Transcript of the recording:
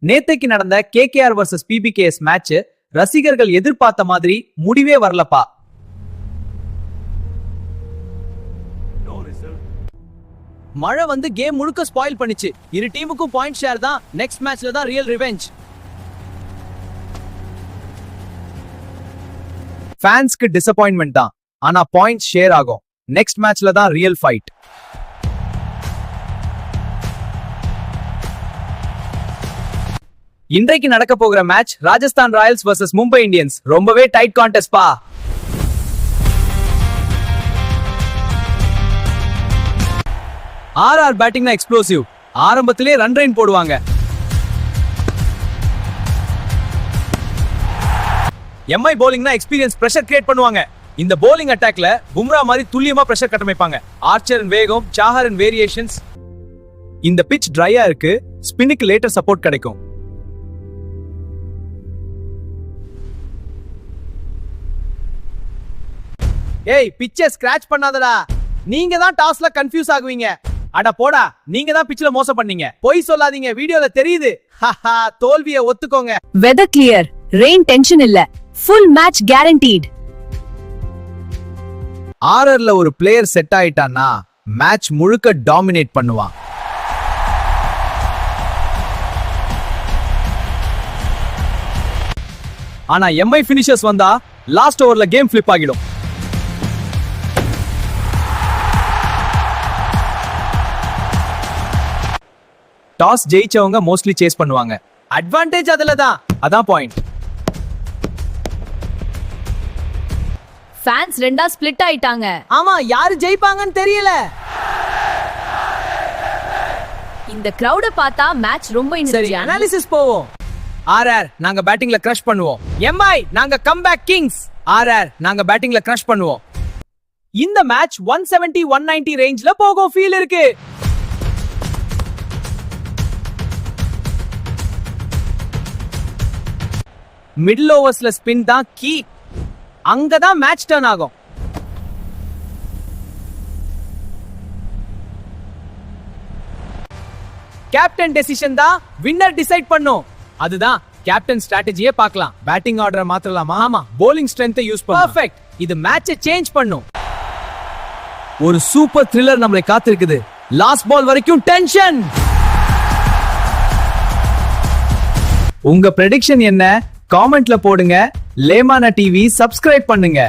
நேத்தைக்கு நடந்த KKR vs PBKS match ரசிகர்கள் எதிர்பார்த்த மாதிரி முடிவே வரலப்பா. மழை வந்து கேம் முழுக்க ஸ்பாயில் பண்ணிச்சு. இரு டீமுக்கும் பாயிண்ட் ஷேர் தான். நெக்ஸ்ட் மேட்ச்ல தான் ரியல் ரிவெஞ்ச். ஃபேன்ஸ்க்கு டிசப்பாயின்ட்மெண்ட் தான், ஆனா பாயிண்ட்ஸ் ஷேர் ஆகும். நெக்ஸ்ட் மேட்ச்ல தான் ரியல் ஃபைட். இன்றைக்கு நடக்க போகிற match Rajasthan Royals vs Mumbai Indians. ரொம்பவே டைட் கான்டெஸ்ட் பா. ஆர்ஆர் பேட்டிங்னா எக்ஸ்ப்ளோசிவ். ஆரம்பத்திலே ரன் ரெயின் போடுவாங்க. எம்ஐ bowlingனா எக்ஸ்பீரியன்ஸ் பிரஷர் கிரியேட் பண்ணுவாங்க. இந்த bowling அட்டாக்ல பும்ரா மாதிரி துல்லியமா பிரஷர் கட்டமைப்பாங்க. ஆர்ச்சரின் வேகம், சாஹரின் வேரியேஷன்ஸ். இந்த பிட்ச் ட்ரையா இருக்கு, ஸ்பின்னுக்கு லேட்டர் சப்போர்ட் கிடைக்கும். ஏய், பிட்சை ஸ்கிராட்ச் பண்ணாதடா. நீங்க தான் டாஸ்ல கன்ஃபியூஸ் ஆகுவீங்க. அட போடா, நீங்க தான் பிட்ச்ல மோசம் பண்ணீங்க. பொய் சொல்லாதீங்க, வீடியோல தெரியுது. தோல்வியை ஒத்துக்கோங்க. வெதர் கிளியர், ரெயின் டென்ஷன் இல்ல, ஃபுல் மேட்ச் கேரண்டீட். ஆர்ஆர்ல ஒரு பிளேயர் செட் ஆயிட்டான்னா மேட்ச் முழுக்க டாமினேட் பண்ணுவான். ஆனா எம்ஐ ஃபினிஷர்ஸ் வந்தா லாஸ்ட் ஓவர்ல கேம் ஃபிளிப் ஆகிடும். டாஸ் ஜெயிச்சவங்க மோஸ்ட்லி சேஸ் பண்ணுவாங்க. அட்வான்டேஜ் அதுல தான். அதான் பாயிண்ட். ஃபேன்ஸ் ரெண்டா ஸ்ப்ளிட் ஆயிட்டாங்க. ஆமா, யாரு ஜெயிப்பாங்கன்னு தெரியல. இந்த கிரவுட பார்த்தா மேட்ச் ரொம்ப சரி, இன்ட்ரெஸ்டிங். அனாலிசிஸ் போவோம். ஆர்ஆர் நாங்க பேட்டிங்ல கிரஷ் பண்ணுவோம். எம்ஐ நாங்க கம்பேக் கிங்ஸ். ஆர்ஆர் நாங்க பேட்டிங்ல கிரஷ் பண்ணுவோம். இந்த மேட்ச் 170-190 ரேஞ்ச்ல போகும் ஃபீல் இருக்கு. மிடில் ஓவர்ஸ்ல ஸ்பின் தான் கீ. அங்கதான் மேட்ச் டர்ன் ஆகும். கேப்டன் டெசிஷன் தான் வின்னர் டிசைட் பண்ணும். அதுதான் கேப்டன் ஸ்ட்ராட்டஜியே பார்க்கலாம். பேட்டிங் ஆர்டர் மாத்தலாமா? ஆமா, bowling ஸ்ட்ரெngth யூஸ் பண்ணு. பெர்ஃபெக்ட். இது மேட்சை சேஞ்ச் பண்ணும். ஒரு சூப்பர் த்ரில்லர் நம்மளை காத்திருக்குது. லாஸ்ட் பால் வரைக்கும் டென்ஷன். உங்க பிரெடிக்ஷன் என்ன? காமெண்ட்ல போடுங்க. லேமானா டிவி சப்ஸ்கிரைப் பண்ணுங்க.